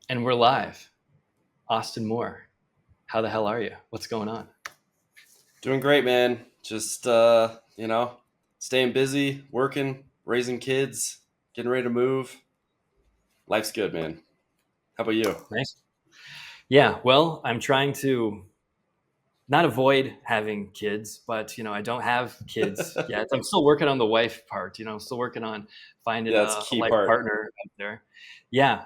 And we're live. Austin Moore, how the hell are you? What's going on? Doing great, man. Just staying busy, working, raising kids, getting ready to move. Life's good, man. How about you? Nice. Yeah, well, I'm trying to not avoid having kids, but I don't have kids yet. I'm still working on the wife part. I'm still working on finding Yeah, that's a a key life part. partner out there. Yeah,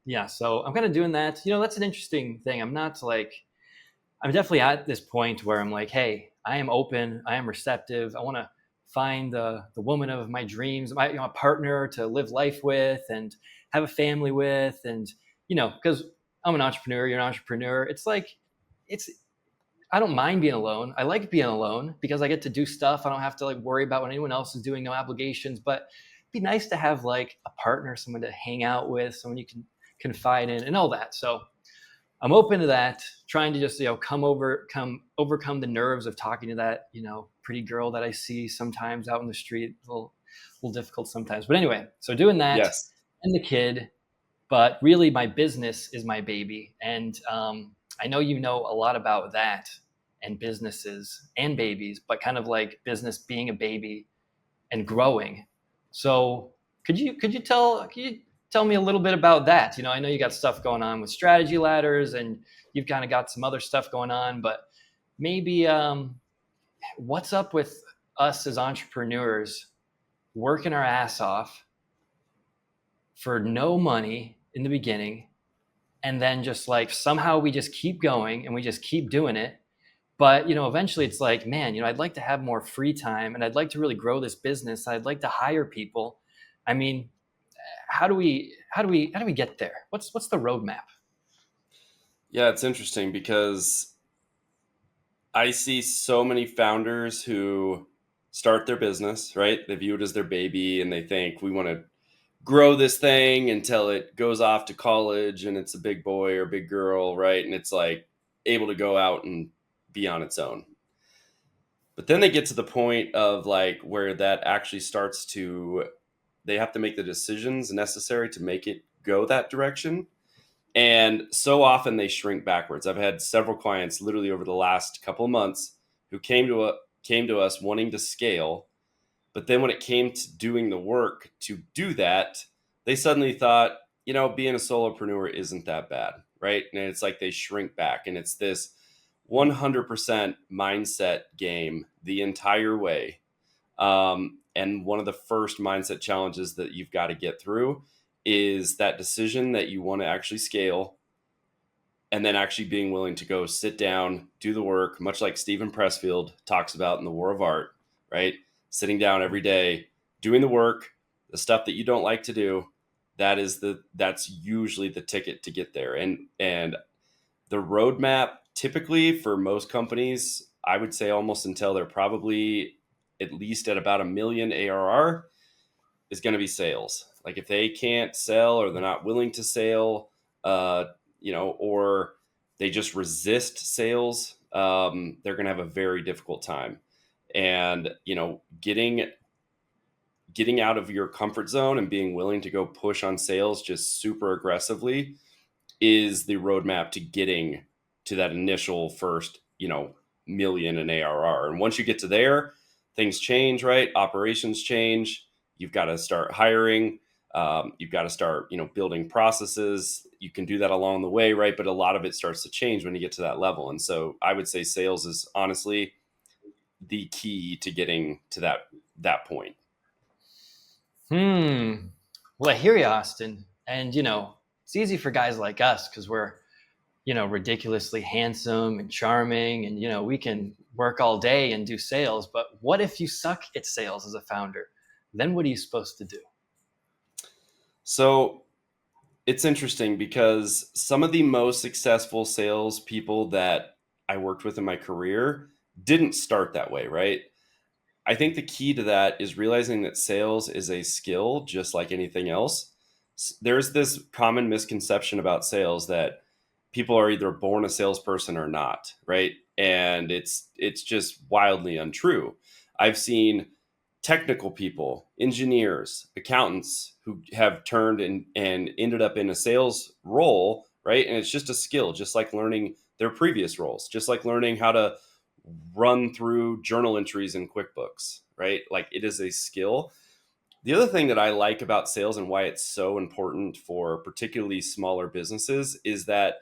yeah. So I'm kind of doing that. That's an interesting thing. I'm definitely at this point where I'm like, hey, I am open, I am receptive. I want to find the woman of my dreams, a partner to live life with and have a family with, and because I'm an entrepreneur, you're an entrepreneur. It's like it's I don't mind being alone. I like being alone because I get to do stuff. I don't have to like worry about what anyone else is doing, no obligations. But it'd be nice to have like a partner, someone to hang out with, someone you can confide in, and all that. So I'm open to that, trying to just come overcome the nerves of talking to that pretty girl that I see sometimes out in the street. A little difficult sometimes, but anyway. So doing that Yes. and the kid, but really my business is my baby, and I know you know a lot about that and businesses and babies, but kind of like business being a baby and growing. So could you tell me a little bit about that? I know you got stuff going on with strategy ladders, and you've kind of got some other stuff going on, but maybe what's up with us as entrepreneurs working our ass off for no money in the beginning, and then just like somehow we just keep going and we just keep doing it. But eventually it's like, man, I'd like to have more free time, and I'd like to really grow this business. I'd like to hire people. I mean, how do we get there? What's the roadmap? Yeah, it's interesting because I see so many founders who start their business, right? They view it as their baby and they think we want to grow this thing until it goes off to college and it's a big boy or big girl, right? And it's like able to go out and be on its own. But then they get to the point of like where that actually starts to, they have to make the decisions necessary to make it go that direction. And so often they shrink backwards. I've had several clients literally over the last couple of months who came to us wanting to scale, but then when it came to doing the work to do that, they suddenly thought, being a solopreneur isn't that bad, right? And it's like they shrink back, and it's this 100% mindset game the entire way. And one of the first mindset challenges that you've got to get through is that decision that you want to actually scale, and then actually being willing to go sit down, do the work, much like Stephen Pressfield talks about in The War of Art, right? Sitting down every day, doing the work, the stuff that you don't like to do. That's usually the ticket to get there. And the roadmap typically for most companies, I would say almost until they're probably at least at about a million ARR, is going to be sales. Like if they can't sell or they're not willing to sell, or they just resist sales, they're going to have a very difficult time. And getting out of your comfort zone and being willing to go push on sales just super aggressively is the roadmap to getting to that initial first, million in ARR. And once you get to there, things change, right? Operations change. You've got to start hiring. You've got to start, building processes. You can do that along the way, right? But a lot of it starts to change when you get to that level. And so I would say sales is honestly the key to getting to that point. Well, I hear you, Austin. And it's easy for guys like us because we're ridiculously handsome and charming, and we can work all day and do sales. But what if you suck at sales as a founder? Then what are you supposed to do? So it's interesting because some of the most successful sales people that I worked with in my career didn't start that way, right? I think the key to that is realizing that sales is a skill just like anything else. There's this common misconception about sales that people are either born a salesperson or not, right? And it's just wildly untrue. I've seen technical people, engineers, accountants who have turned and ended up in a sales role, right? And it's just a skill, just like learning their previous roles, just like learning how to run through journal entries in QuickBooks, right? Like it is a skill. The other thing that I like about sales and why it's so important for particularly smaller businesses is that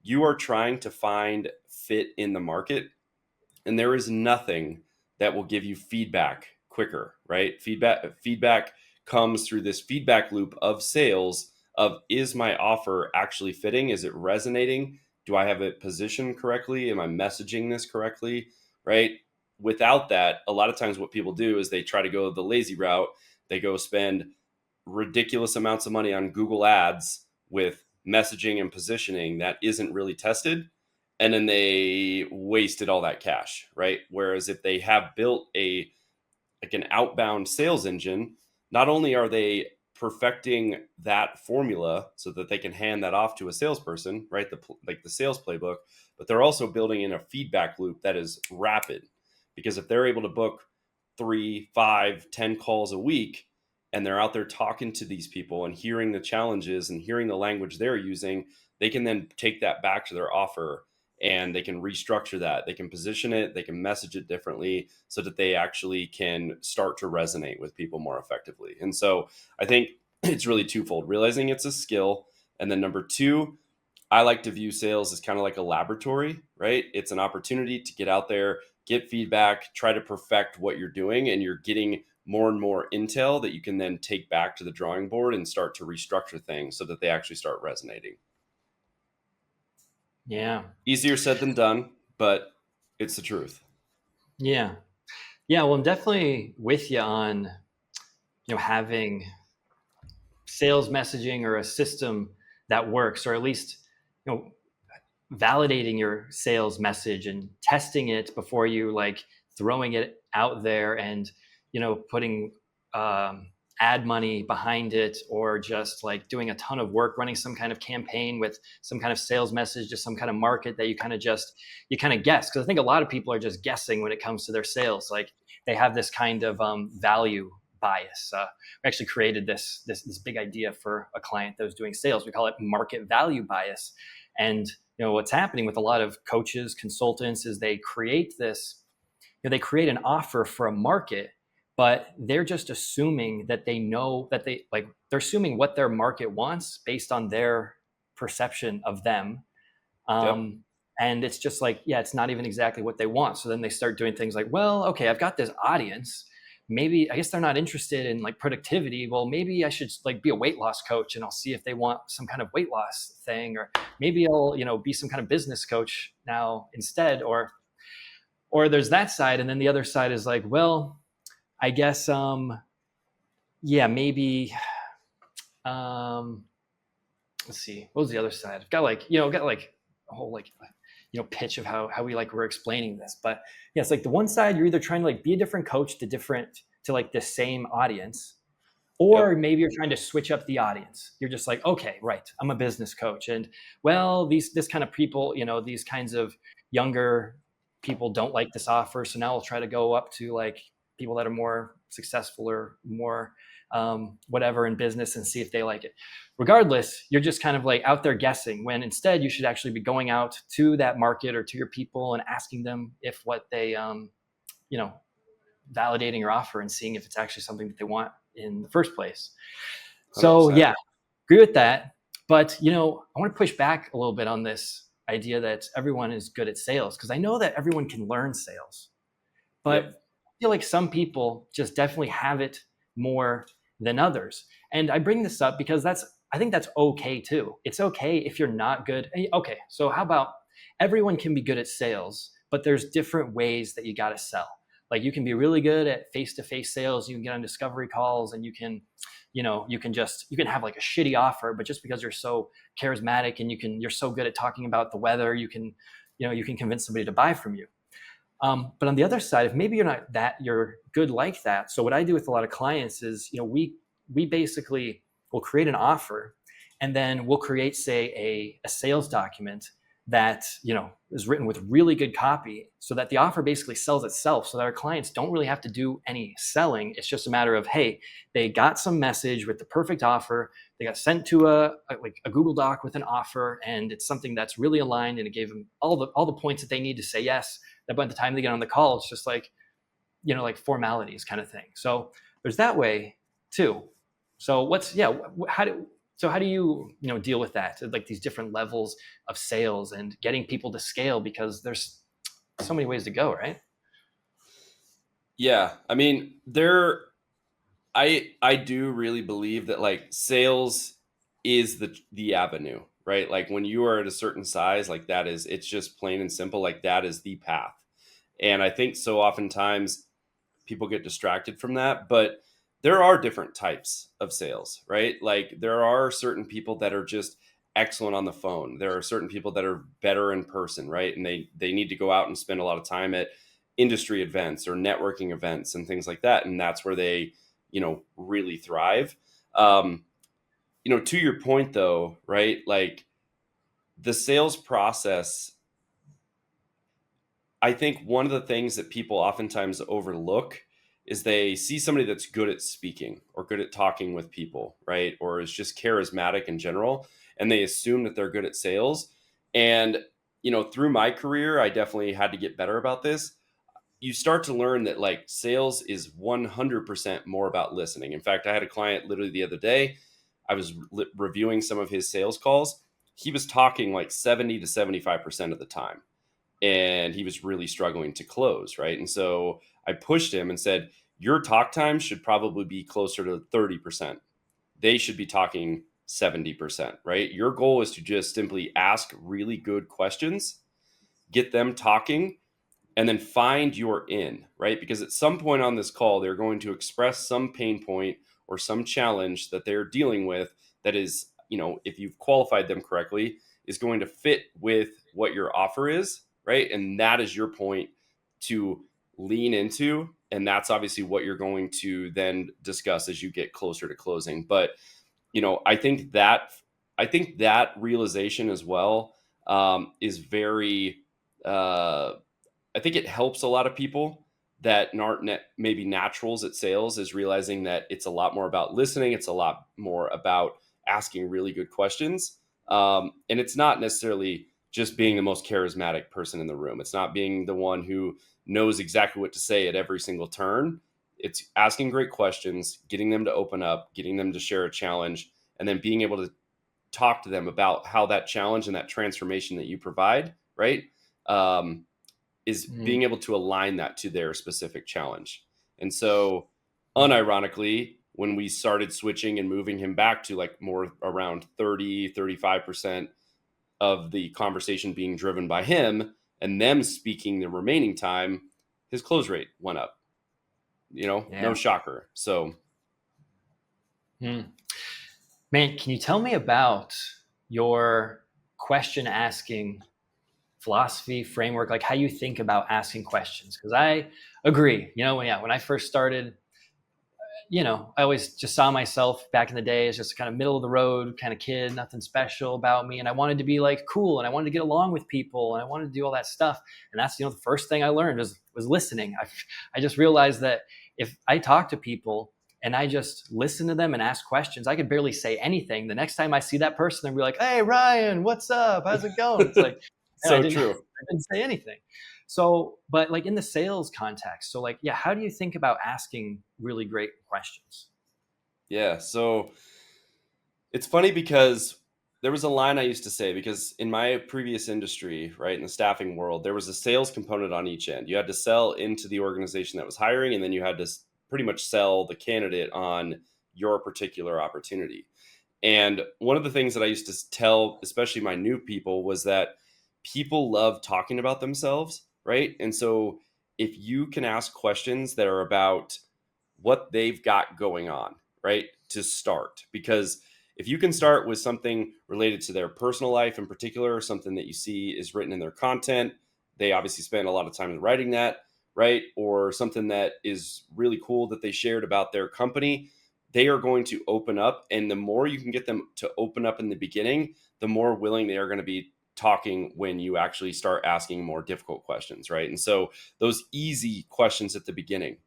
you are trying to find fit in the market, and there is nothing that will give you feedback quicker, right? Feedback comes through this feedback loop of sales of, is my offer actually fitting? Is it resonating? Do I have it positioned correctly? Am I messaging this correctly? Right? Without that, a lot of times what people do is they try to go the lazy route. They go spend ridiculous amounts of money on Google Ads with messaging and positioning that isn't really tested, and then they wasted all that cash, right? Whereas if they have built a like an outbound sales engine, not only are they perfecting that formula so that they can hand that off to a salesperson, right? Like the sales playbook, but they're also building in a feedback loop that is rapid, because if they're able to book 3, 5, 10 calls a week, and they're out there talking to these people and hearing the challenges and hearing the language they're using, they can then take that back to their offer, and they can restructure that. They can position it, they can message it differently so that they actually can start to resonate with people more effectively. And so I think it's really twofold: realizing it's a skill. And then number two, I like to view sales as kind of like a laboratory, right? It's an opportunity to get out there, get feedback, try to perfect what you're doing, and you're getting more and more intel that you can then take back to the drawing board and start to restructure things so that they actually start resonating. Yeah. Easier said than done, but it's the truth. Yeah. Yeah. Well, I'm definitely with you on, having sales messaging or a system that works, or at least, validating your sales message and testing it before you like throwing it out there and, putting ad money behind it, or just like doing a ton of work running some kind of campaign with some kind of sales message to some kind of market that you kind of guess. Because I think a lot of people are just guessing when it comes to their sales. Like they have this kind of value bias. We actually created this big idea for a client that was doing sales. We call it market value bias. And what's happening with a lot of coaches, consultants, is they create this, they create an offer for a market, but they're just assuming that they know that they're assuming what their market wants based on their perception of them. Yep. And it's just like, yeah, it's not even exactly what they want. So then they start doing things like, well, okay, I've got this audience. Maybe, I guess they're not interested in like productivity. Well, maybe I should like be a weight loss coach, and I'll see if they want some kind of weight loss thing, or maybe I'll, be some kind of business coach now instead. Or there's that side. And then the other side is like, well, I guess, yeah, maybe, let's see, what was the other side? I've got like, a whole like, pitch of how we like we're explaining this. But yeah, it's like the one side, you're either trying to like be a different coach to like the same audience, or Yep. maybe you're trying to switch up the audience. You're just like, okay, right, I'm a business coach, and well, this kind of people, these kinds of younger people don't like this offer, so now I'll try to go up to like people that are more successful or more whatever in business and see if they like it. Regardless, you're just kind of like out there guessing, when instead you should actually be going out to that market or to your people and asking them if what they, validating your offer and seeing if it's actually something that they want in the first place. So 100%. yeah, agree with that. But, I want to push back a little bit on this idea that everyone is good at sales, because I know that everyone can learn sales, but Yep. I feel like some people just definitely have it more than others. And I bring this up because I think that's okay too. It's okay if you're not good. Okay, so how about everyone can be good at sales, but there's different ways that you got to sell. Like you can be really good at face-to-face sales. You can get on discovery calls, and you can have like a shitty offer, but just because you're so charismatic and you're so good at talking about the weather, you can convince somebody to buy from you. But on the other side, if maybe you're good like that. So what I do with a lot of clients is, we basically will create an offer, and then we'll create, say, a sales document that, is written with really good copy so that the offer basically sells itself, so that our clients don't really have to do any selling. It's just a matter of, hey, they got some message with the perfect offer. They got sent to a Google Doc with an offer, and it's something that's really aligned, and it gave them all the points that they need to say yes. That by the time they get on the call, it's just like, like formalities kind of thing. So there's that way too. So how do you, deal with that, like these different levels of sales and getting people to scale, because there's so many ways to go, right? Yeah, I mean, I do really believe that like sales is the avenue, right? Like when you are at a certain size, like that is, it's just plain and simple, like that is the path. And I think so oftentimes people get distracted from that, but there are different types of sales, right? Like there are certain people that are just excellent on the phone. There are certain people that are better in person, right? And they need to go out and spend a lot of time at industry events or networking events and things like that, and that's where they, really thrive. Um, to your point though, right? Like the sales process, I think one of the things that people oftentimes overlook is they see somebody that's good at speaking or good at talking with people, right? Or is just charismatic in general, and they assume that they're good at sales. And, through my career, I definitely had to get better about this. You start to learn that like sales is 100% more about listening. In fact, I had a client literally the other day. I was reviewing some of his sales calls. He was talking like 70 to 75% of the time, and he was really struggling to close, right? And so I pushed him and said, your talk time should probably be closer to 30%. They should be talking 70%, right? Your goal is to just simply ask really good questions, get them talking, and then find your in, right? Because at some point on this call, they're going to express some pain point or some challenge that they're dealing with that is, if you've qualified them correctly, is going to fit with what your offer is, right? And that is your point to lean into. And that's obviously what you're going to then discuss as you get closer to closing. But, I think that realization as well is very, I think it helps a lot of people that aren't maybe naturals at sales, is realizing that it's a lot more about listening. It's a lot more about asking really good questions. And it's not necessarily just being the most charismatic person in the room. It's not being the one who knows exactly what to say at every single turn. It's asking great questions, getting them to open up, getting them to share a challenge, and then being able to talk to them about how that challenge and that transformation that you provide, right? Um, is Mm. being able to align that to their specific challenge. And so, unironically, when we started switching and moving him back to like more around 30-35% of the conversation being driven by him and them speaking the remaining time, his close rate went up. No Yeah. shocker. So, Mm. Man, can you tell me about your question asking philosophy framework, like how you think about asking questions? Because I agree, when I first started, I always just saw myself back in the day as just kind of middle of the road kind of kid, nothing special about me. And I wanted to be like cool, and I wanted to get along with people, and I wanted to do all that stuff. And that's, the first thing I learned was listening. I just realized that if I talk to people and I just listen to them and ask questions, I could barely say anything. The next time I see that person, they'll be like, "Hey, Ryan, what's up? How's it going?" It's like, man, so true. I didn't say anything. So, but like in the sales context, so like, yeah, how do you think about asking really great questions? Yeah. So, it's funny because there was a line I used to say, because in my previous industry, right, in the staffing world, there was a sales component on each end. You had to sell into the organization that was hiring, and then you had to pretty much sell the candidate on your particular opportunity. And one of the things that I used to tell, especially my new people, was that people love talking about themselves, right? And so if you can ask questions that are about what they've got going on, right, to start, because if you can start with something related to their personal life in particular, something that you see is written in their content, they obviously spend a lot of time writing that, right? Or something that is really cool that they shared about their company, they are going to open up. And the more you can get them to open up in the beginning, the more willing they are going to be talking when you actually start asking more difficult questions, right? And so those easy questions at the beginning,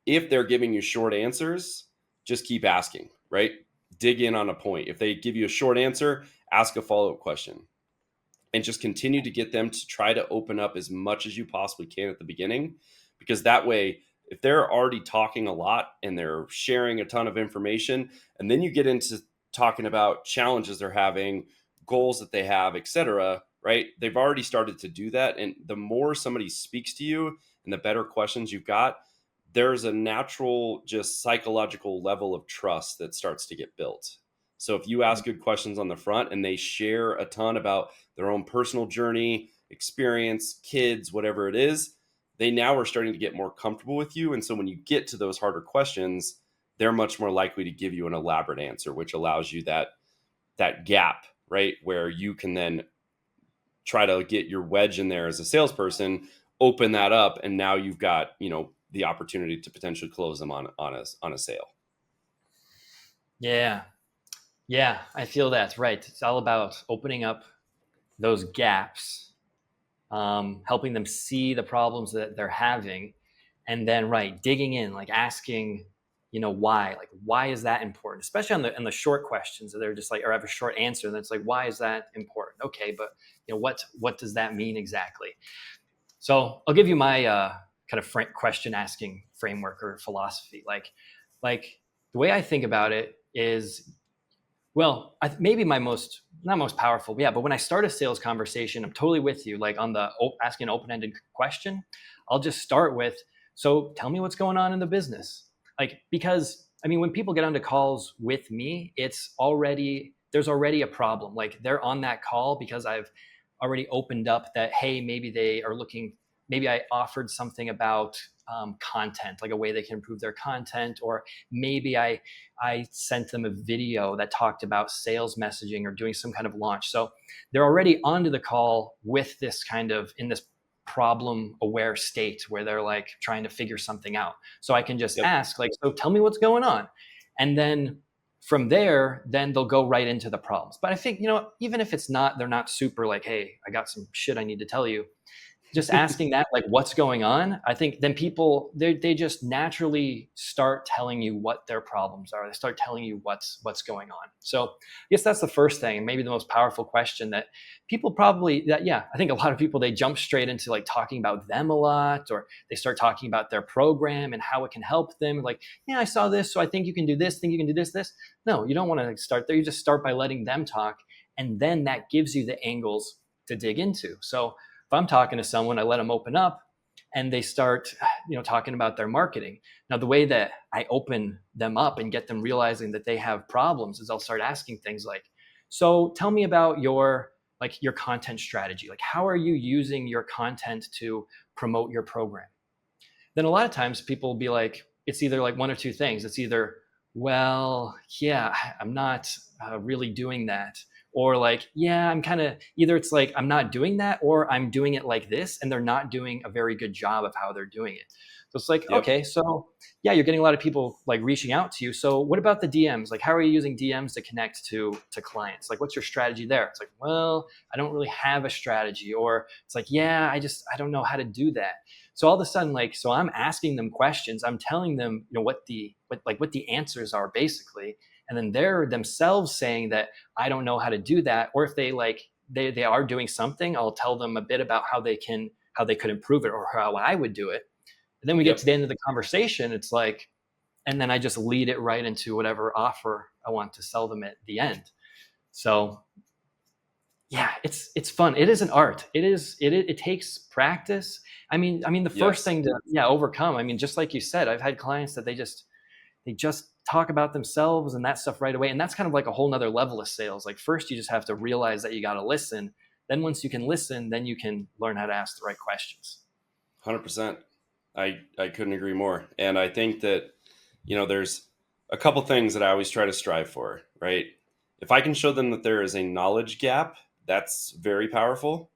if they're giving you short answers, just keep asking, right? Dig in on a point. If they give you a short answer, ask a follow-up question and just continue to get them to try to open up as much as you possibly can at the beginning, because that way, if they're already talking a lot and they're sharing a ton of information, and then you get into talking about challenges they're having, goals that they have, etc., right? They've already started to do that. And the more somebody speaks to you and the better questions you've got, there's a natural, just psychological level of trust that starts to get built. So if you ask good questions on the front and they share a ton about their own personal journey, experience, kids, whatever it is, they now are starting to get more comfortable with you. And so when you get to those harder questions, they're much more likely to give you an elaborate answer, which allows you that gap, right? Where you can then try to get your wedge in there as a salesperson, open that up, and now you've got, the opportunity to potentially close them on a sale. Yeah. Yeah, I feel that's right. It's all about opening up those gaps, helping them see the problems that they're having, and then digging in, like asking, why is that important? Especially on the short questions that they're just like, or have a short answer, and it's like, why is that important? Okay, but what does that mean exactly? So I'll give you my kind of question asking framework or philosophy. Like the way I think about it is, well, maybe my not most powerful, yeah. But when I start a sales conversation, I'm totally with you. Like on the asking an open-ended question, I'll just start with, so tell me what's going on in the business. Because when people get onto calls with me, there's already a problem. Like they're on that call because I've already opened up that, hey, maybe they are looking, maybe I offered something about content, like a way they can improve their content, or maybe I sent them a video that talked about sales messaging or doing some kind of launch. So they're already onto the call with this kind of in this problem aware state where they're like trying to figure something out. So I can just ask like, so tell me what's going on. And then from there, then they'll go right into the problems. But I think, even if they're not super like, hey, I got some shit I need to tell you, just asking that, like, what's going on, I think then people, they just naturally start telling you what their problems are. They start telling you what's going on. So I guess that's the first thing, and maybe the most powerful question that people I think a lot of people, they jump straight into like talking about them a lot, or they start talking about their program and how it can help them. Like, yeah, I saw this, so I think you can do this, think you can do this. No, you don't want to start there. You just start by letting them talk. And then that gives you the angles to dig into. So if I'm talking to someone, I let them open up and they start, talking about their marketing. Now, the way that I open them up and get them realizing that they have problems is I'll start asking things like, so tell me about your content strategy. Like, how are you using your content to promote your program? Then a lot of times people will be like, it's either like one or two things. It's either, well, yeah, I'm not really doing that. Or like, yeah, I'm kind of, either it's like, I'm not doing that, or I'm doing it like this, and they're not doing a very good job of how they're doing it. So it's like, okay, so yeah, you're getting a lot of people like reaching out to you. So what about the DMs? Like, how are you using DMs to connect to clients? Like, what's your strategy there? It's like, well, I don't really have a strategy. Or it's like, yeah, I don't know how to do that. So all of a sudden, so I'm asking them questions. I'm telling them, what the answers are basically. And then they're themselves saying that I don't know how to do that. Or if they are doing something, I'll tell them a bit about how they could improve it, or how I would do it. And then we get to the end of the conversation. It's like, and then I just lead it right into whatever offer I want to sell them at the end. So yeah, it's fun. It is an art. It takes practice. The first thing to overcome, just like you said, I've had clients that they just talk about themselves and that stuff right away. And that's kind of like a whole nother level of sales. Like, first you just have to realize that you got to listen. Then once you can listen, then you can learn how to ask the right questions. 100%. I couldn't agree more. And I think that, there's a couple things that I always try to strive for, right? If I can show them that there is a knowledge gap, that's very powerful,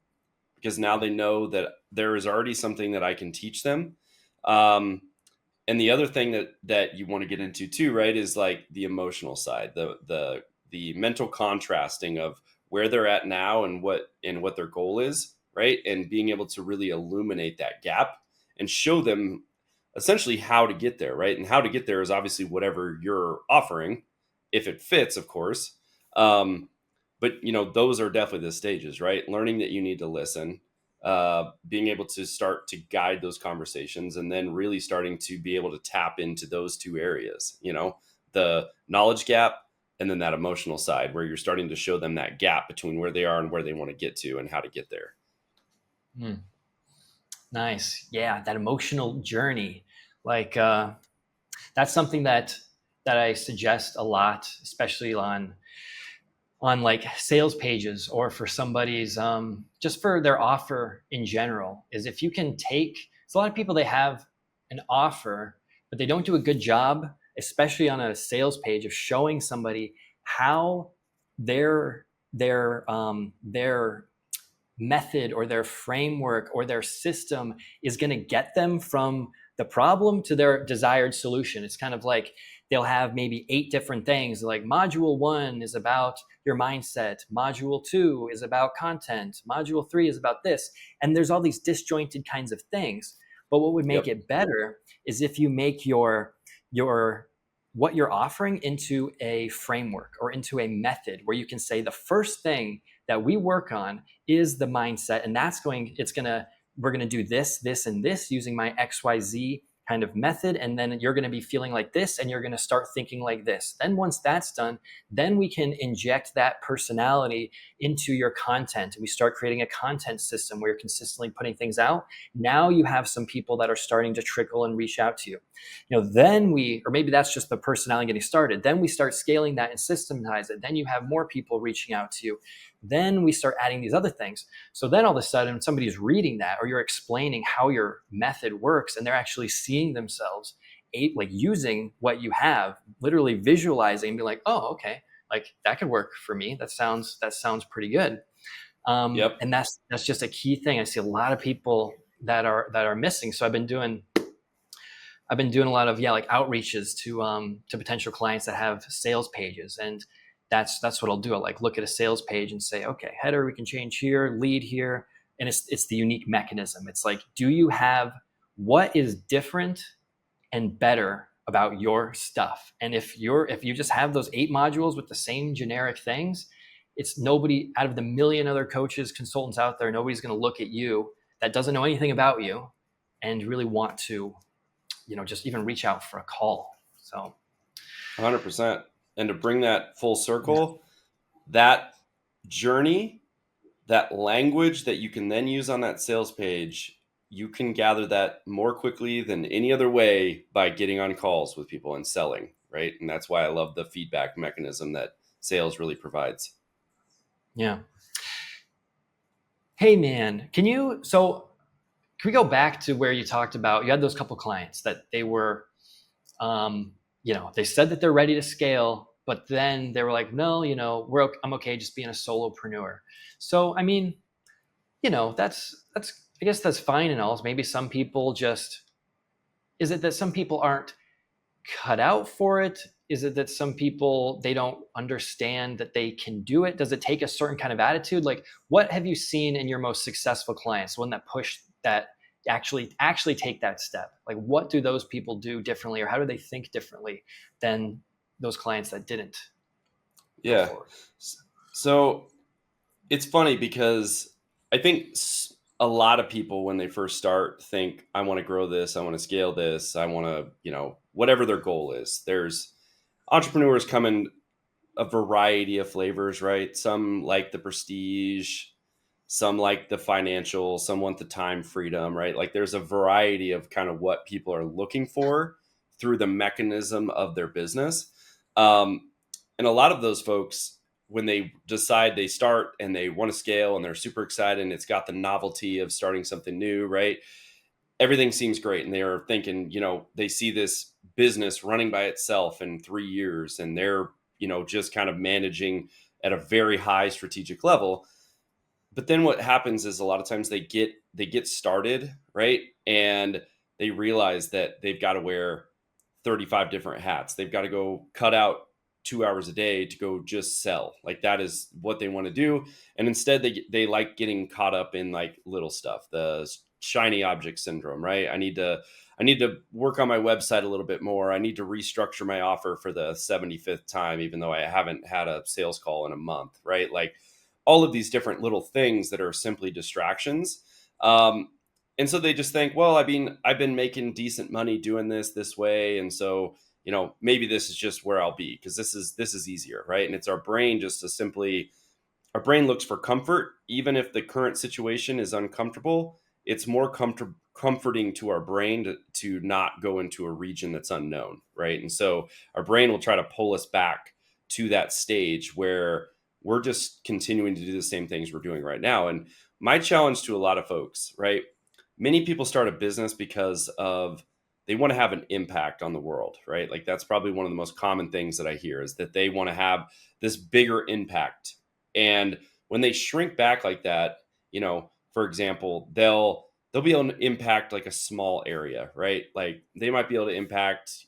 because now they know that there is already something that I can teach them. And the other thing that you want to get into too, right, is like the emotional side, the mental contrasting of where they're at now and what their goal is, right? And being able to really illuminate that gap and show them essentially how to get there, right? And how to get there is obviously whatever you're offering, if it fits, of course. Um, but those are definitely the stages, right? Learning that you need to listen, being able to start to guide those conversations, and then really starting to be able to tap into those two areas, the knowledge gap and then that emotional side where you're starting to show them that gap between where they are and where they want to get to and how to get there. Hmm. Nice. Yeah, that emotional journey. Like that's something that I suggest a lot, especially on like sales pages or for somebody's just for their offer in general, is if you can take, so a lot of people, they have an offer but they don't do a good job, especially on a sales page, of showing somebody how their method or their framework or their system is going to get them from the problem to their desired solution. It's kind of like they'll have maybe 8 different things. Like module 1 is about your mindset, module 2 is about content, module 3 is about this. And there's all these disjointed kinds of things. But what would make Yep. it better is if you make your what you're offering into a framework or into a method where you can say the first thing that we work on is the mindset, and we're going to do this, this, and this using my XYZ kind of method, and then you're going to be feeling like this and you're going to start thinking like this. Then once that's done, then we can inject that personality into your content. We start creating a content system where you're consistently putting things out. Now you have some people that are starting to trickle and reach out to you. Then or maybe that's just the personality getting started. Then we start scaling that and systematize it. Then you have more people reaching out to you. Then we start adding these other things. So then all of a sudden somebody's reading that, or you're explaining how your method works, and they're actually seeing themselves like using what you have, literally visualizing and be like, oh, okay, like that could work for me. That sounds pretty good. Yep. And that's just a key thing I see a lot of people that are missing. So I've been doing a lot of like outreaches to potential clients that have sales pages, and that's what I'll do. I'll like look at a sales page and say, okay, header we can change here, lead here, and it's the unique mechanism. It's like, do you have what is different and better about your stuff? And if you just have those 8 modules with the same generic things, it's nobody out of the million other coaches, consultants out there, nobody's going to look at you that doesn't know anything about you and really want to just even reach out for a call. So 100%. And to bring that full yeah. circle, that journey, that language that you can then use on that sales page, you can gather that more quickly than any other way by getting on calls with people and selling, right? And that's why I love the feedback mechanism that sales really provides. Yeah. Hey man, can we go back to where you talked about, you had those couple clients that they were, they said that they're ready to scale, but then they were like, no, I'm okay just being a solopreneur. So, I mean, that's, I guess that's fine and all. Maybe some people is it that some people aren't cut out for it? Is it that some people, they don't understand that they can do it? Does it take a certain kind of attitude? Like, what have you seen in your most successful clients, one that pushed that actually take that step? Like, what do those people do differently, or how do they think differently than those clients that didn't go Yeah. forward? So it's funny because I think a lot of people, when they first start, think, I want to grow this, I want to scale this, I want to, whatever their goal is. There's entrepreneurs come in a variety of flavors, right? Some like the prestige, some like the financial, some want the time freedom, right? Like there's a variety of kind of what people are looking for through the mechanism of their business. And a lot of those folks, when they decide they start and they want to scale and they're super excited and it's got the novelty of starting something new, right? Everything seems great. And they're thinking, they see this business running by itself in 3 years and they're, just kind of managing at a very high strategic level. But then what happens is a lot of times they get started, right? And they realize that they've got to wear 35 different hats. They've got to go cut out 2 hours a day to go just sell. Like that is what they want to do. And instead they like getting caught up in like little stuff, the shiny object syndrome, right? I need to work on my website a little bit more. I need to restructure my offer for the 75th time, even though I haven't had a sales call in a month, right? Like all of these different little things that are simply distractions. Um, and so they just think, well, I mean, I've been making decent money doing this way. And so, maybe this is just where I'll be because this is easier, right? And it's our brain just to simply our brain looks for comfort, even if the current situation is uncomfortable. It's more comforting to our brain to not go into a region that's unknown, right? And so our brain will try to pull us back to that stage where we're just continuing to do the same things we're doing right now. And my challenge to a lot of folks, right? Many people start a business because of they want to have an impact on the world, right? Like that's probably one of the most common things that I hear is that they want to have this bigger impact. And when they shrink back like that, for example, they'll be able to impact like a small area, right? Like they might be able to impact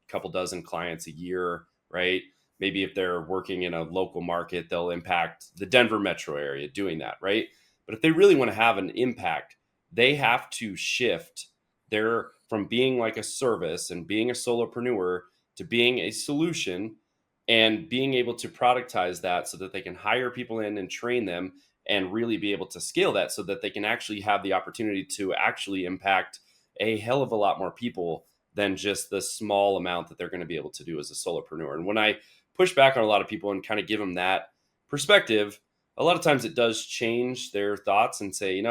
couple dozen clients a year, right? Maybe if they're working in a local market, they'll impact the Denver metro area doing that, right? But if they really want to have an impact, they have to shift their from being like a service and being a solopreneur to being a solution and being able to productize that so that they can hire people in and train them and really be able to scale that so that they can actually have the opportunity to actually impact a hell of a lot more people than just the small amount that they're going to be able to do as a solopreneur. And when I push back on a lot of people and kind of give them that perspective, a lot of times it does change their thoughts and say,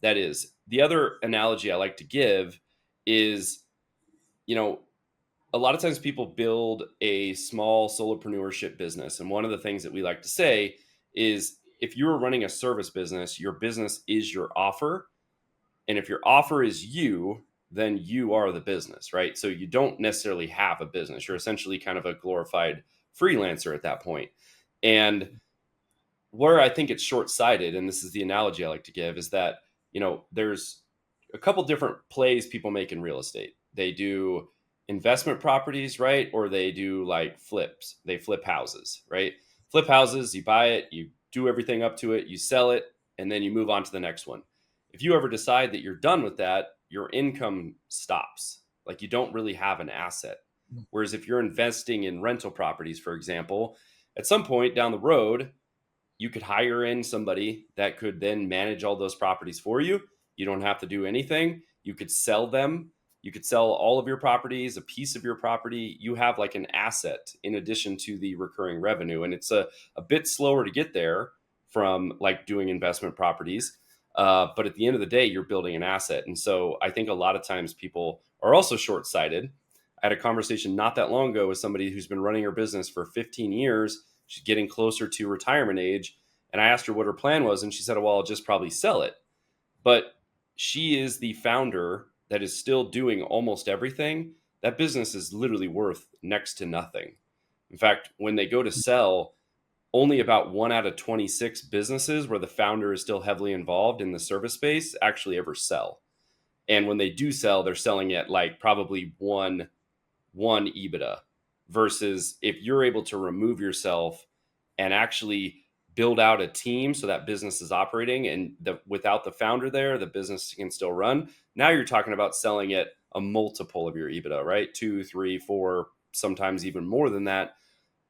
that is the other analogy I like to give is, you know, a lot of times people build a small solopreneurship business. And one of the things that we like to say is if you're running a service business, your business is your offer. And if your offer is you, then you are the business, right? So you don't necessarily have a business. You're essentially kind of a glorified freelancer at that point. And where I think it's short-sighted, and this is the analogy I like to give, is that, there's a couple different plays people make in real estate. They do investment properties, right? Or they do like flips. They flip houses, right? Flip houses, you buy it, you do everything up to it, you sell it, and then you move on to the next one. If you ever decide that you're done with that, your income stops. Like you don't really have an asset. Whereas if you're investing in rental properties, for example, at some point down the road, you could hire in somebody that could then manage all those properties for you. You don't have to do anything. You could sell them. You could sell all of your properties, a piece of your property. You have like an asset in addition to the recurring revenue. And it's a bit slower to get there from like doing investment properties. But at the end of the day, you're building an asset. And so I think a lot of times people are also short-sighted. I had a conversation not that long ago with somebody who's been running her business for 15 years. She's getting closer to retirement age. And I asked her what her plan was. And she said, well, I'll just probably sell it. But she is the founder that is still doing almost everything. That business is literally worth next to nothing. In fact, when they go to sell, only about 1 out of 26 businesses where the founder is still heavily involved in the service space actually ever sell. And when they do sell, they're selling at like probably one EBITDA versus if you're able to remove yourself and actually build out a team so that business is operating and without the founder there, the business can still run. Now you're talking about selling at a multiple of your EBITDA, right? 2, 3, 4, sometimes even more than that,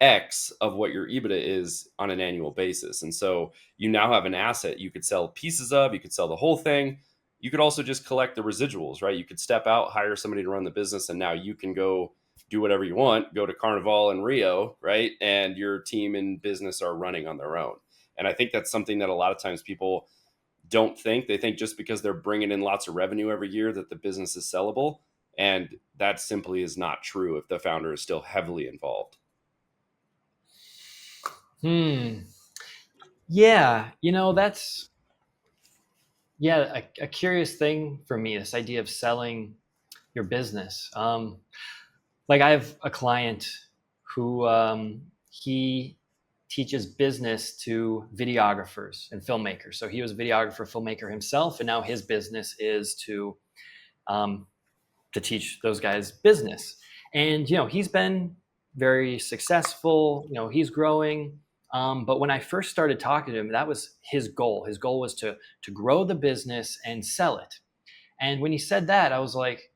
X of what your EBITDA is on an annual basis. And so you now have an asset you could sell pieces of, you could sell the whole thing. You could also just collect the residuals, right? You could step out, hire somebody to run the business, and now you can go do whatever you want, go to Carnival in Rio, right? And your team and business are running on their own. And I think that's something that a lot of times people don't think. They think just because they're bringing in lots of revenue every year that the business is sellable. And that simply is not true if the founder is still heavily involved. Yeah, that's a curious thing for me, this idea of selling your business. Like I have a client who he teaches business to videographers and filmmakers. So he was a videographer, filmmaker himself, and now his business is to teach those guys business. And he's been very successful. He's growing. But when I first started talking to him, that was his goal. His goal was to grow the business and sell it. And when he said that, I was like,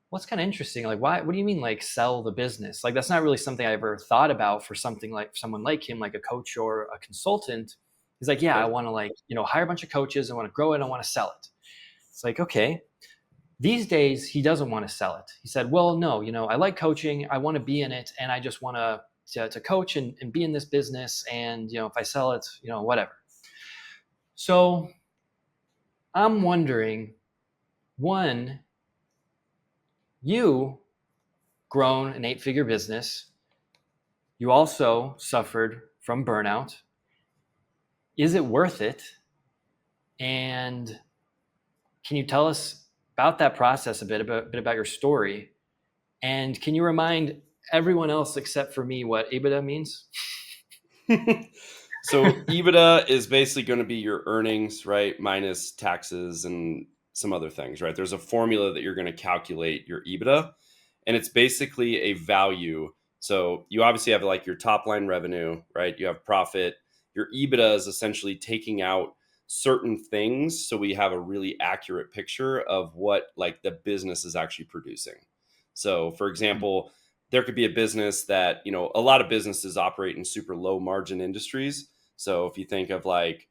what's kind of interesting? Like, why? What do you mean, like sell the business? Like, that's not really something I ever thought about for something like someone like him, like a coach or a consultant. He's like, yeah, I Right. want to hire a bunch of coaches. I want to grow it. I want to sell it. It's like, okay. These days, he doesn't want to sell it. He said, well, no, I like coaching. I want to be in it, and I just want to coach and be in this business. And if I sell it, whatever. So I'm wondering, one, you grown an 8-figure business. You also suffered from burnout. Is it worth it? And can you tell us about that process a bit about your story? And can you remind everyone else except for me what EBITDA means? So EBITDA is basically going to be your earnings, right, minus taxes and some other things, right? There's a formula that you're going to calculate your EBITDA, and it's basically a value. So you obviously have like your top line revenue, right? You have profit. Your EBITDA is essentially taking out certain things so we have a really accurate picture of what like the business is actually producing. So, for example, there could be a business that, a lot of businesses operate in super low margin industries. So if you think of like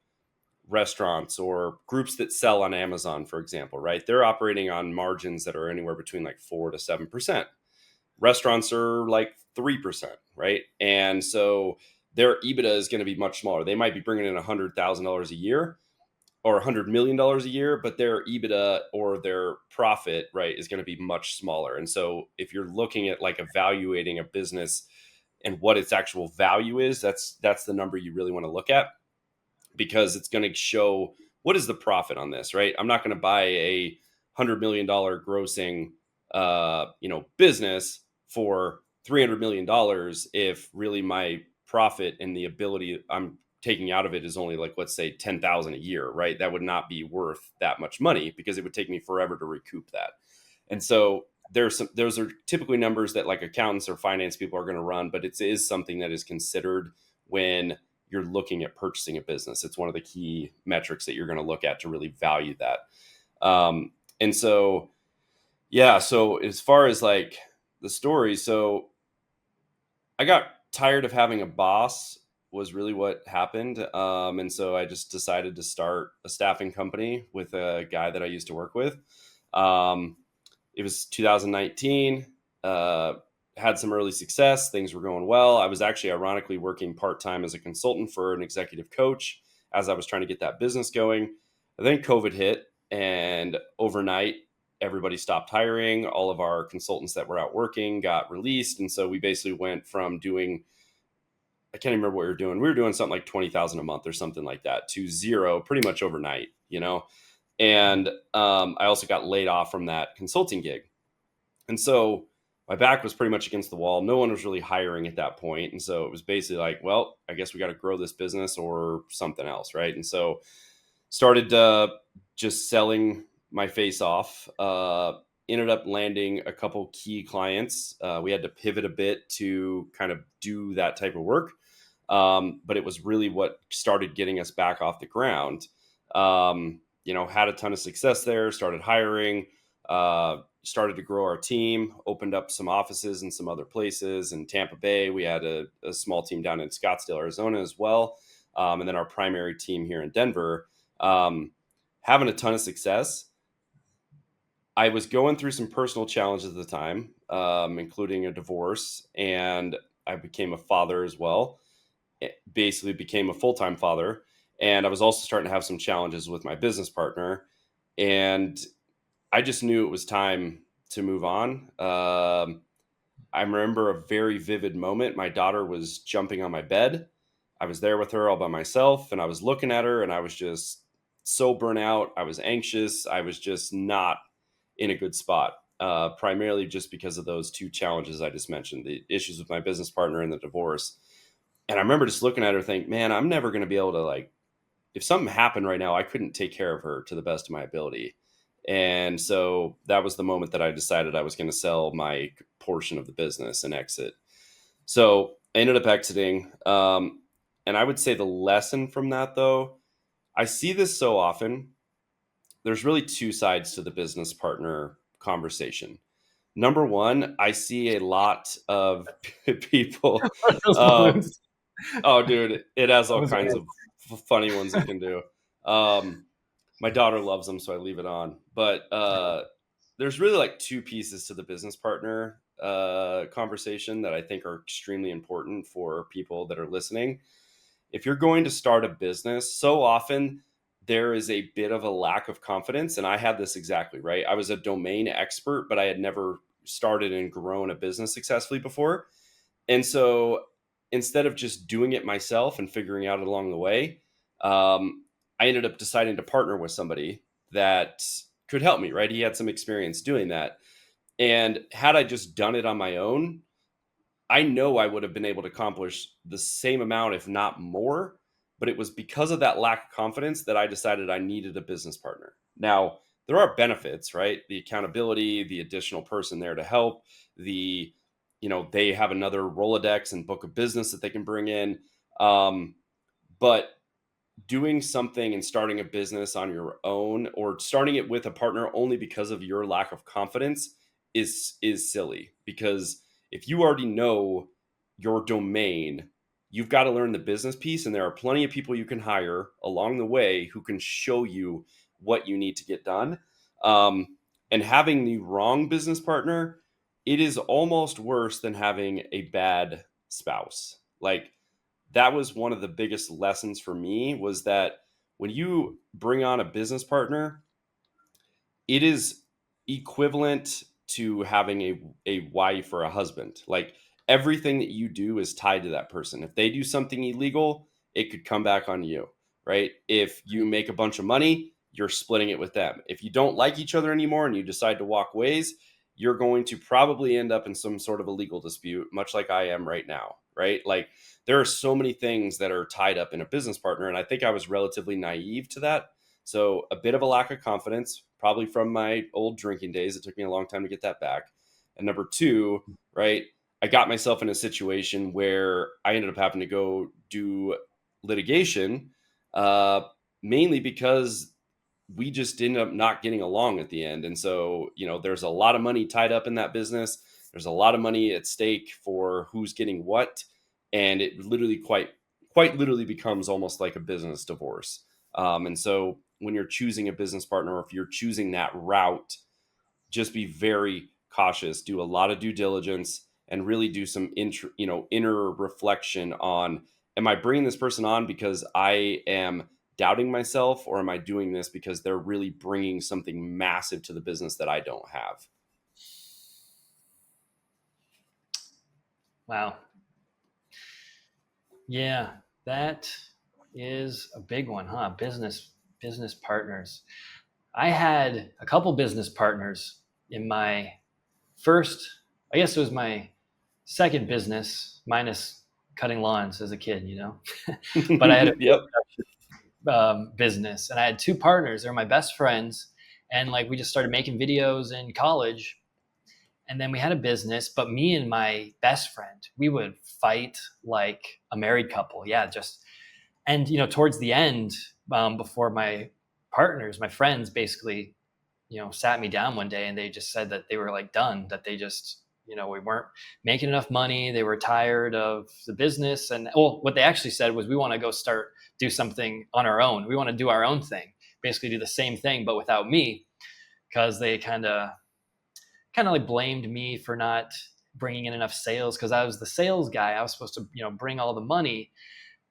restaurants or groups that sell on Amazon, for example, right? They're operating on margins that are anywhere between like 4 to 7%. Restaurants are like 3%, right? And so their EBITDA is going to be much smaller. They might be bringing in $100,000 a year or $100 million a year, but their EBITDA or their profit, right, is going to be much smaller. And so if you're looking at like evaluating a business and what its actual value is, that's the number you really want to look at, because it's going to show what is the profit on this, right? I'm not going to buy a $100 million grossing business for $300 million if really my profit and the ability I'm taking out of it is only like, let's say 10,000 a year, right? That would not be worth that much money because it would take me forever to recoup that. And so those are typically numbers that like accountants or finance people are going to run, but it is something that is considered when you're looking at purchasing a business. It's one of the key metrics that you're going to look at to really value that. And so, yeah, so as far as like the story, so I got tired of having a boss was really what happened. And so I just decided to start a staffing company with a guy that I used to work with. Um, it was 2019. Had some early success. Things were going well. I was actually ironically working part-time as a consultant for an executive coach as I was trying to get that business going. And then COVID hit, and overnight, everybody stopped hiring. All of our consultants that were out working got released. And so we basically went from doing, I can't even remember what we were doing. We were doing something like 20,000 a month or something like that to zero pretty much overnight, And I also got laid off from that consulting gig. And so my back was pretty much against the wall. No one was really hiring at that point. And so it was basically like, well, I guess we got to grow this business or something else. Right. And so started just selling my face off. Ended up landing a couple key clients. We had to pivot a bit to kind of do that type of work. But it was really what started getting us back off the ground. Had a ton of success there, started hiring, started to grow our team, opened up some offices in some other places in Tampa Bay. We had a small team down in Scottsdale, Arizona as well. And then our primary team here in Denver, having a ton of success. I was going through some personal challenges at the time, including a divorce, and I became a father as well. It basically became a full-time father. And I was also starting to have some challenges with my business partner. And I just knew it was time to move on. I remember a very vivid moment. My daughter was jumping on my bed. I was there with her all by myself, and I was looking at her, and I was just so burnt out. I was anxious. I was just not in a good spot, primarily just because of those two challenges I just mentioned, the issues with my business partner and the divorce. And I remember just looking at her think, man, I'm never going to be able to like, if something happened right now, I couldn't take care of her to the best of my ability. And so that was the moment that I decided I was going to sell my portion of the business and exit. So I ended up exiting. And I would say the lesson from that, though, I see this so often. There's really two sides to the business partner conversation. Number one, I see a lot of people. Those Um, balloons. oh, dude, it has That all was kinds weird. of funny ones it can do. Um, my daughter loves them, so I leave it on. But there's really like two pieces to the business partner conversation that I think are extremely important for people that are listening. If you're going to start a business, so often there is a bit of a lack of confidence. And I had this exactly, right? I was a domain expert, but I had never started and grown a business successfully before. And so instead of just doing it myself and figuring out it along the way, I ended up deciding to partner with somebody that could help me, right? He had some experience doing that. And had I just done it on my own, I know I would have been able to accomplish the same amount, if not more. But it was because of that lack of confidence that I decided I needed a business partner. Now, there are benefits, right? The accountability, the additional person there to help, the, they have another Rolodex and book of business that they can bring in. Um, but doing something and starting a business on your own or starting it with a partner only because of your lack of confidence is silly, because if you already know your domain, you've got to learn the business piece, and there are plenty of people you can hire along the way who can show you what you need to get done. And having the wrong business partner, it is almost worse than having a bad spouse. Like, that was one of the biggest lessons for me, was that when you bring on a business partner, it is equivalent to having a wife or a husband. Like, everything that you do is tied to that person. If they do something illegal, it could come back on you, right? If you make a bunch of money, you're splitting it with them. If you don't like each other anymore and you decide to walk ways, you're going to probably end up in some sort of a legal dispute, much like I am right now, right? Like, there are so many things that are tied up in a business partner. And I think I was relatively naive to that. So a bit of a lack of confidence, probably from my old drinking days. It took me a long time to get that back. And number two, right, I got myself in a situation where I ended up having to go do litigation, uh, mainly because we just ended up not getting along at the end. And so, there's a lot of money tied up in that business. There's a lot of money at stake for who's getting what. And it literally quite literally becomes almost like a business divorce. And so when you're choosing a business partner, or if you're choosing that route, just be very cautious, do a lot of due diligence, and really do some inner reflection on, am I bringing this person on because I am doubting myself, or am I doing this because they're really bringing something massive to the business that I don't have? Wow. Yeah, that is a big one, huh? Business partners. I had a couple business partners in my first, I guess it was my second business, minus cutting lawns as a kid, but I had a Yep. business, and I had two partners. They were my best friends, and like we just started making videos in college, and then we had a business. But me and my best friend, we would fight like a married couple. Yeah, just and towards the end, before my partners, my friends, basically sat me down one day and they just said that they were like done, that they just, we weren't making enough money. They were tired of the business. And well, what they actually said was, we want to go do something on our own. We want to do our own thing, basically do the same thing, but without me, because they kind of like blamed me for not bringing in enough sales, because I was the sales guy. I was supposed to, bring all the money.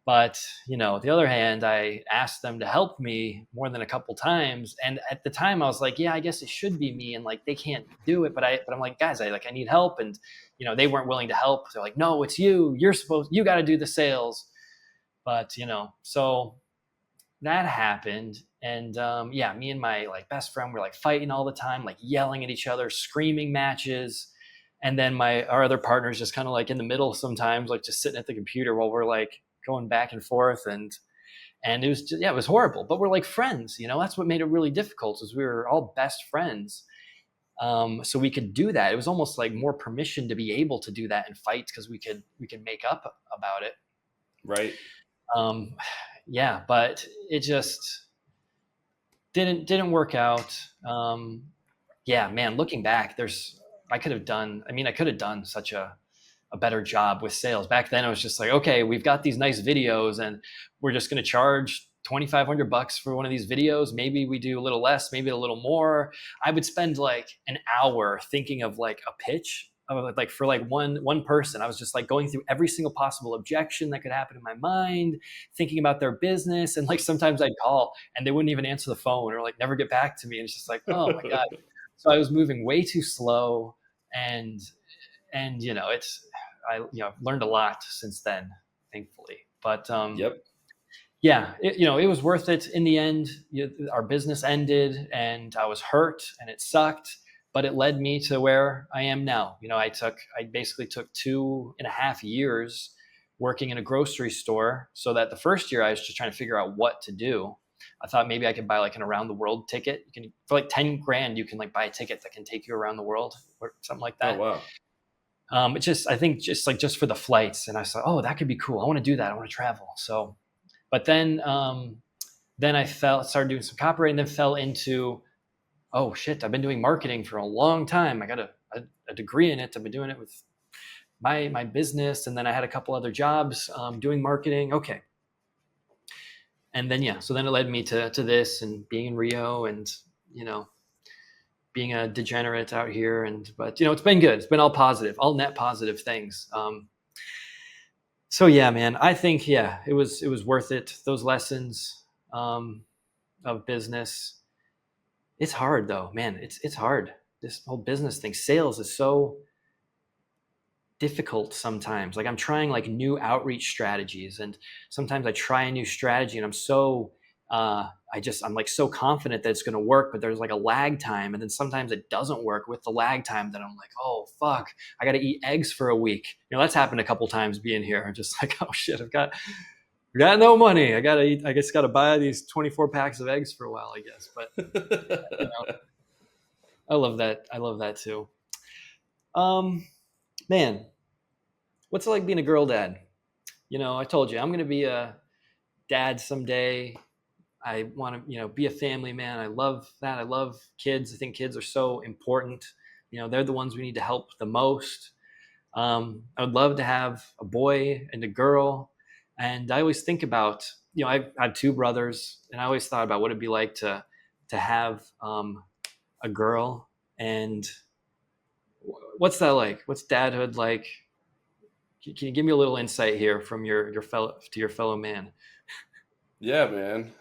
But, the other hand, I asked them to help me more than a couple times. And at the time I was like, yeah, I guess it should be me. And like, they can't do it. But I'm like, guys, I need help. And, they weren't willing to help. They're like, no, it's you. You got to do the sales. But, so that happened. And yeah, me and my like best friend were like fighting all the time, like yelling at each other, screaming matches. And then our other partners just kind of like in the middle sometimes, like just sitting at the computer while we're like going back and forth. And it was just, yeah, it was horrible. But we're like friends, that's what made it really difficult, is we were all best friends. So we could do that. It was almost like more permission to be able to do that in fights because we could make up about it. Right. Um, yeah, but it just didn't work out. Yeah, man, looking back, I could have done such a better job with sales. Back then, I was just like, okay, we've got these nice videos and we're just going to charge $2,500 for one of these videos. Maybe we do a little less, maybe a little more. I would spend like an hour thinking of like a pitch of like for like one person. I was just like going through every single possible objection that could happen in my mind, thinking about their business. And like sometimes I'd call and they wouldn't even answer the phone or like never get back to me. And it's just like, oh my God. So I was moving way too slow, and it's I've learned a lot since then, thankfully. But Yep. yeah, it was worth it in the end. Our business ended, and I was hurt, and it sucked, but it led me to where I am now. I basically took 2.5 years working in a grocery store, so that the first year I was just trying to figure out what to do. I thought maybe I could buy like an around the world ticket. You can, for like 10 grand, you can like buy a ticket that can take you around the world or something like Oh that. wow. I think just for the flights, and I thought, oh, that could be cool. I want to do that. I want to travel. So, but then I started doing some copywriting, then fell into, oh shit, I've been doing marketing for a long time. I got a degree in it. I've been doing it with my business, and then I had a couple other jobs doing marketing. Okay, and then yeah, so then it led me to this and being in Rio, and you know being a degenerate out here. But it's been good. It's been all positive, all net positive things. So yeah, man, I think, yeah, it was worth it. Those lessons um, of business. It's hard though, man. It's hard. This whole business thing, sales is so difficult sometimes. Like I'm trying like new outreach strategies, and sometimes I try a new strategy and I'm like so confident that it's going to work, but there's like a lag time, and then sometimes it doesn't work with the lag time. That I'm like, oh fuck, I got to eat eggs for a week. That's happened a couple times being here. I'm just like, oh shit, I've got no money. I gotta eat. I guess gotta buy these 24 packs of eggs for a while, I guess. But you know, I love that. I love that too. Um, Man, what's it like being a girl dad? I told you I'm gonna be a dad someday. I want to, be a family man. I love that. I love kids. I think kids are so important. They're the ones we need to help the most. I would love to have a boy and a girl. And I always think about, I have two brothers, and I always thought about what it'd be like to have a girl. And what's that like? What's dadhood like? Can you give me a little insight here from your fellow man? Yeah, man.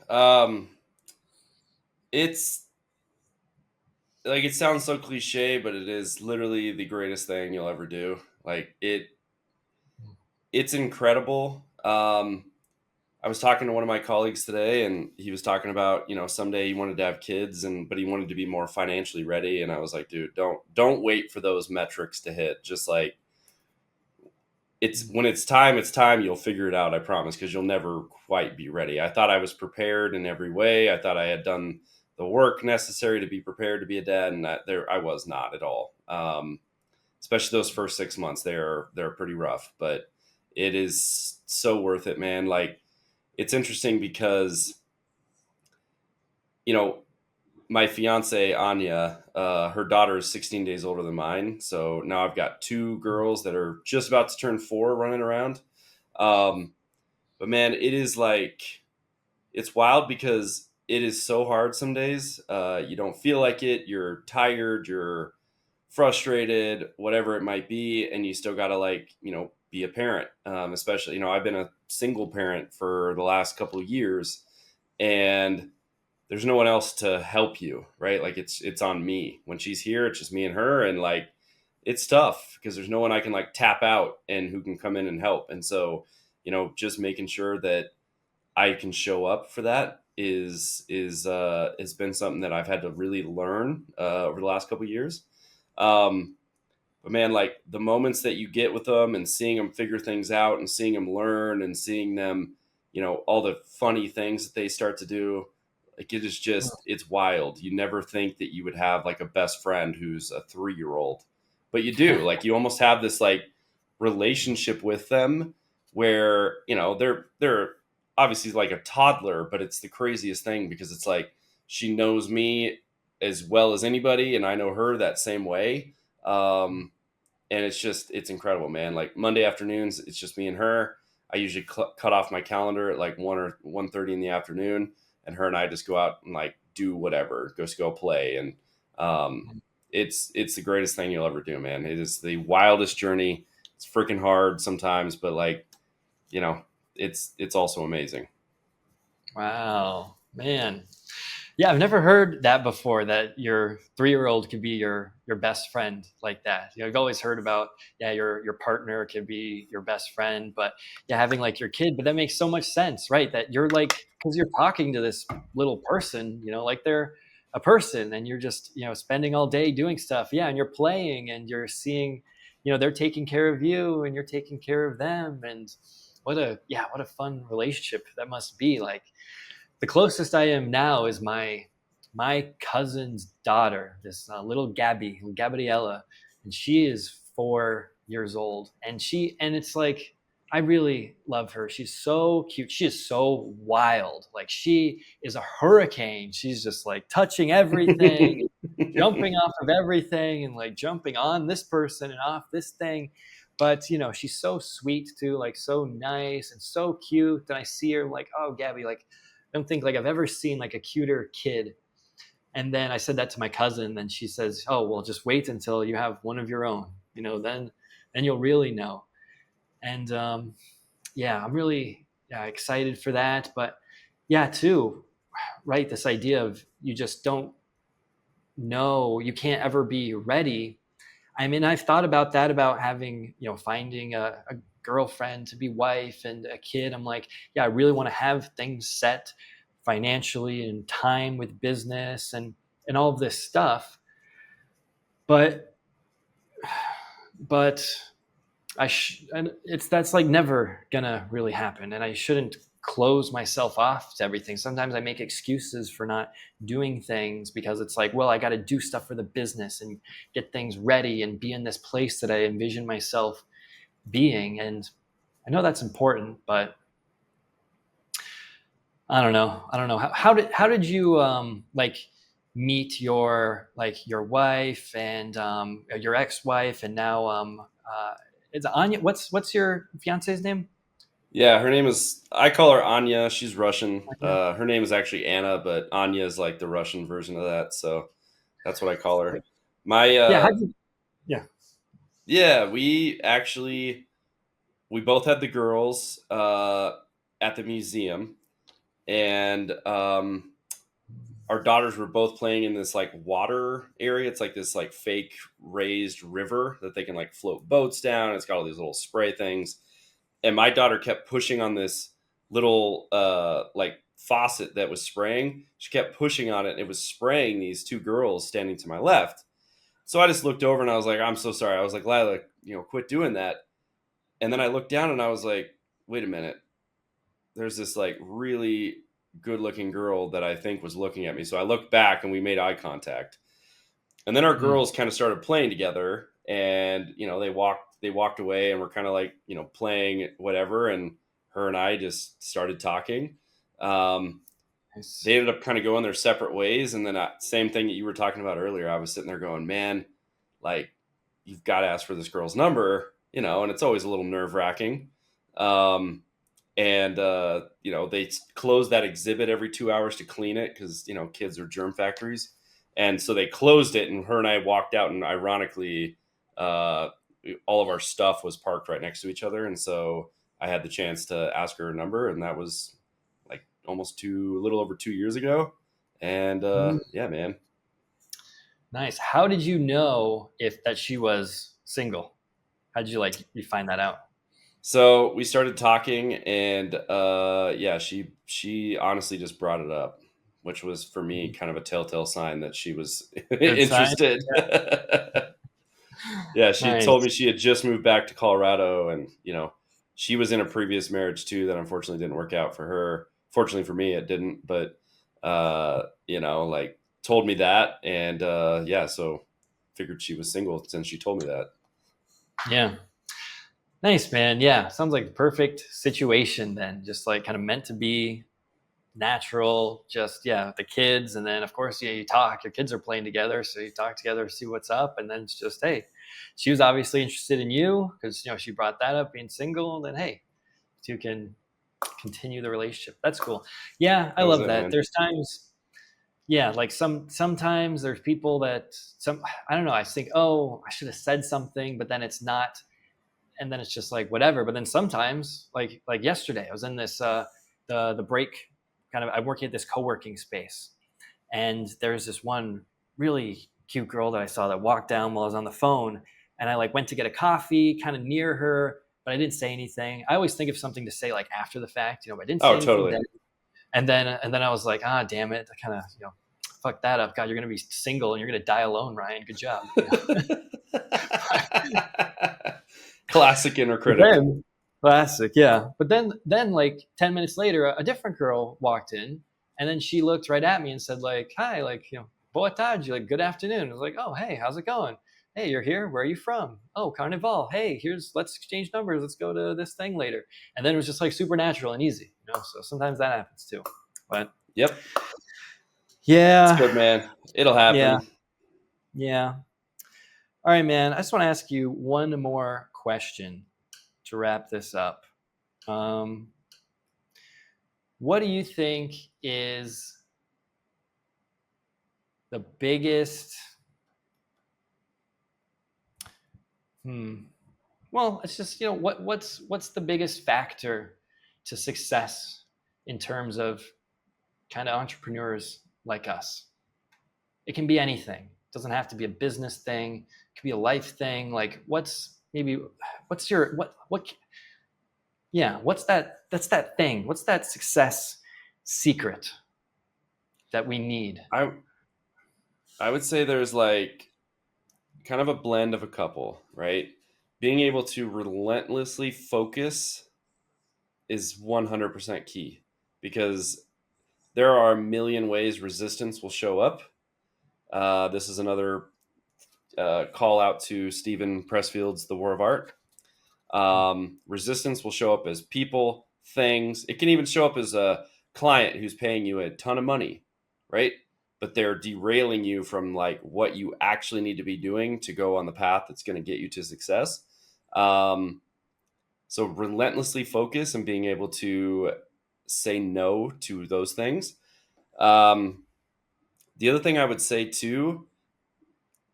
It's like it sounds so cliche, but it is literally the greatest thing you'll ever do. Like it's incredible. I was talking to one of my colleagues today, and he was talking about, someday he wanted to have kids, but he wanted to be more financially ready. And I was like, dude, don't wait for those metrics to hit. Just like it's when it's time, it's time. You'll figure it out, I promise, because you'll never quite be ready. I thought I was prepared in every way. I thought I had done the work necessary to be prepared to be a dad, and I was not at all. Especially those first 6 months, they're pretty rough, but it is so worth it, man. Like it's interesting because you know my fiance Anya, her daughter is 16 days older than mine, so now I've got two girls that are just about to turn 4 running around. Um, but man, it is like it's wild because it is so hard some days. You don't feel like it. You're tired. You're frustrated, whatever it might be, and you still got to be a parent. Especially, I've been a single parent for the last couple of years, and there's no one else to help you, right? Like it's on me. When she's here, it's just me and her, and like it's tough because there's no one I can like tap out and who can come in and help. And so, just making sure that I can show up for that is has been something that I've had to really learn over the last couple of years. Um, but man, like the moments that you get with them and seeing them figure things out and seeing them learn and seeing them, all the funny things that they start to do, Like it is just, it's wild. You never think that you would have like a best friend who's a 3 year old, but you do. Like you almost have this like relationship with them where, you know, they're obviously like a toddler, but it's the craziest thing because it's like she knows me as well as anybody and I know her that same way. And it's just, it's incredible, man. Like Monday afternoons, it's just me and her. I usually cut off my calendar at like 1 or 1:30 in the afternoon, and her and I just go out and like do whatever, just go play. And it's the greatest thing you'll ever do, man. It is the wildest journey. It's freaking hard sometimes, but like, you know, it's also amazing. Wow, man. Yeah, I've never heard that before, that your 3-year-old could be your best friend like that. You know, I've always heard about, yeah, your partner could be your best friend, but yeah, having like your kid, but that makes so much sense, right? That you're like, because you're talking to this little person, you know, like they're a person and you're just, you know, spending all day doing stuff. Yeah, and you're playing and you're seeing, you know, they're taking care of you and you're taking care of them. And what a fun relationship that must be. Like, the closest I am now is my cousin's daughter, this little Gabriella, and she is 4 years old, and it's like I really love her. She's so cute. She is so wild. Like she is a hurricane. She's just like touching everything, jumping off of everything, and like jumping on this person and off this thing. But you know, she's so sweet too, like so nice and so cute. And I see her like, oh, Gabby, like I don't think like I've ever seen like a cuter kid. And then I said that to my cousin, and she says, "Oh, well, just wait until you have one of your own. You know, then you'll really know." And yeah, I'm really, yeah, excited for that. But yeah, too, right? This idea of you just don't know, you can't ever be ready. I mean, I've thought about that, about having, you know, finding a girlfriend to be wife and a kid. I'm like, yeah, I really want to have things set financially and time with business and all of this stuff. But but and it's that's like never gonna really happen, and I shouldn't close myself off to everything. Sometimes I make excuses for not doing things because it's like, well, I got to do stuff for the business and get things ready and be in this place that I envision myself being. And I know that's important, but I don't know how did you like meet your wife and your ex-wife, and now it's Anya. What's your fiance's name? Yeah, her name is, I call her Anya. She's Russian. Her name is actually Anna, but Anya is like the Russian version of that. So that's what I call her. My, Yeah, yeah. yeah, we both had the girls at the museum, and our daughters were both playing in this like water area. It's like this like fake raised river that they can like float boats down. It's got all these little spray things, and my daughter kept pushing on this little like faucet that was spraying. She kept pushing on it, and it was spraying these two girls standing to my left. So I just looked over and I was like, I'm so sorry. I was like, Lila, you know, quit doing that. And then I looked down and I was like, wait a minute. There's this like really good looking girl that I think was looking at me. So I looked back and we made eye contact. And then our Mm. girls kind of started playing together, and you know, they walked away and were kind of like, you know, playing whatever, and her and I just started talking. Um, Nice. they ended up kind of going their separate ways, and then same thing that you were talking about earlier. I was sitting there going, man, like you've got to ask for this girl's number, you know, and it's always a little nerve wracking. Um, and you know, they close that exhibit every 2 hours to clean it because, you know, kids are germ factories, and so they closed it, and her and I walked out, and ironically, uh, all of our stuff was parked right next to each other, and so I had the chance to ask her number, and that was like a little over 2 years ago. And Mm. yeah, man. Nice. How did you know if that she was single? How did you like you find that out? So we started talking, and yeah, she honestly just brought it up, which was for me kind of a telltale sign that she was Good sign. interested. Yeah, she told me Nice. she had just moved back to Colorado, and you know, she was in a previous marriage too that unfortunately didn't work out for her. Fortunately for me, it didn't. But like told me that. And yeah, so figured she was single since she told me that. Yeah. Nice, man. Yeah. Sounds like the perfect situation then. Just like kind of meant to be, natural, just yeah, the kids. And then of course, yeah, you talk, your kids are playing together. So you talk together, see what's up. And then it's just, hey, she was obviously interested in you because she brought that up being single. And then hey, you can continue the relationship. That's cool. Yeah, I That was love it, that. man. There's times, yeah, like sometimes there's people that I don't know, I think, oh, I should have said something, but then it's not, and then it's just like whatever. But then sometimes, like yesterday, I was in this the break kind of, I'm working at this co-working space, and there's this one really cute girl that I saw that walked down while I was on the phone, and I like went to get a coffee kind of near her, but I didn't say anything. I always think of something to say like after the fact, but I didn't say Oh, anything totally. then. And then I was like, ah, damn it, I kind of fucked that up. God, you're gonna be single and you're gonna die alone, Ryan. Good job. Classic inner But critic. then, classic, yeah. But then like 10 minutes later, a different girl walked in, and then she looked right at me and said like, "Hi, like boa tarde, like good afternoon." I was like, "Oh, hey, how's it going? Hey, you're here. Where are you from? Oh, Carnival. Hey, let's exchange numbers. Let's go to this thing later." And then it was just like super natural and easy. So sometimes that happens too. But Yep. It's yeah, good, man. It'll yeah, happen. yeah. All right, man. I just want to ask you one more question to wrap this up. Um, What do you think is the biggest? Well, it's just what's the biggest factor to success in terms of kind of entrepreneurs like us? It can be anything. It doesn't have to be a business thing. It could be a life thing. Like what's your what yeah, what's that thing? What's that success secret that we need? I I would say there's like kind of a blend of a couple, right? Being able to relentlessly focus is 100% key because there are a million ways resistance will show up. This is another call out to Stephen Pressfield's The War of Art. Resistance will show up as people, things. It can even show up as a client who's paying you a ton of money, right? But they're derailing you from like what you actually need to be doing to go on the path that's going to get you to success. Um, so relentlessly focus and being able to say no to those things. Um, the other thing I would say too,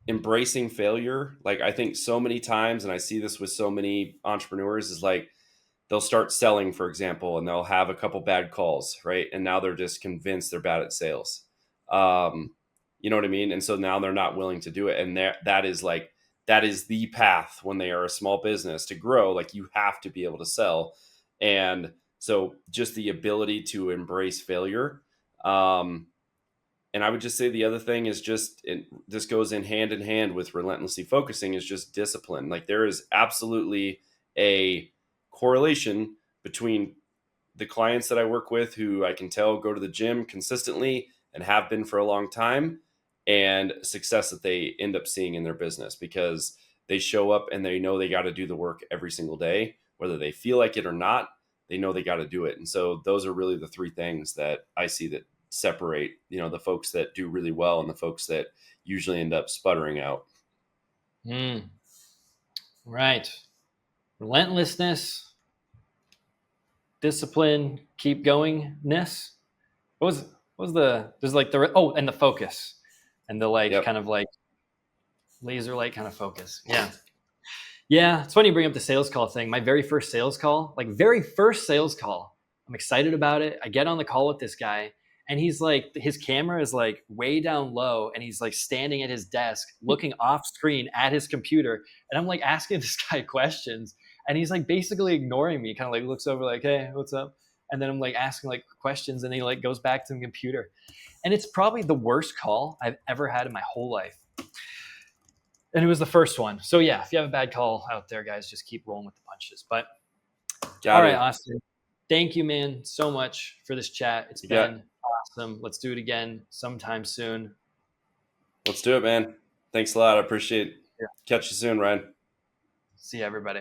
embracing failure. Like I think so many times, and I see this with so many entrepreneurs, is like they'll start selling, for example, and they'll have a couple bad calls, right? And now they're just convinced they're bad at sales. Um, you know what I mean? And so now they're not willing to do it. And that is the path when they are a small business to grow. Like you have to be able to sell. And so just the ability to embrace failure. And I would just say the other thing is this goes in hand with relentlessly focusing is just discipline. Like there is absolutely a correlation between the clients that I work with who I can tell go to the gym consistently and have been for a long time and success that they end up seeing in their business because they show up and they know they got to do the work every single day, whether they feel like it or not, they know they got to do it. And so those are really the three things that I see that separate, the folks that do really well and the folks that usually end up sputtering out. Right. Relentlessness, discipline, keep goingness. What was there's like and the focus and the like Yep. kind of like laser light kind of focus. Yeah. Yeah. It's funny you bring up the sales call thing. My very first sales call, I'm excited about it. I get on the call with this guy and he's like, his camera is like way down low and he's like standing at his desk looking off screen at his computer. And I'm like asking this guy questions and he's like basically ignoring me, kind of like looks over like, hey, what's up? And then I'm like asking like questions and he like goes back to the computer. And it's probably the worst call I've ever had in my whole life. And it was the first one. So yeah, if you have a bad call out there, guys, just keep rolling with the punches. But Got all right, to. Austin, thank you, man, so much for this chat. It's You got been awesome. Let's do it again sometime soon. Let's do it, man. Thanks a lot. I appreciate it. Yeah. Catch you soon, Ryan. See you, everybody.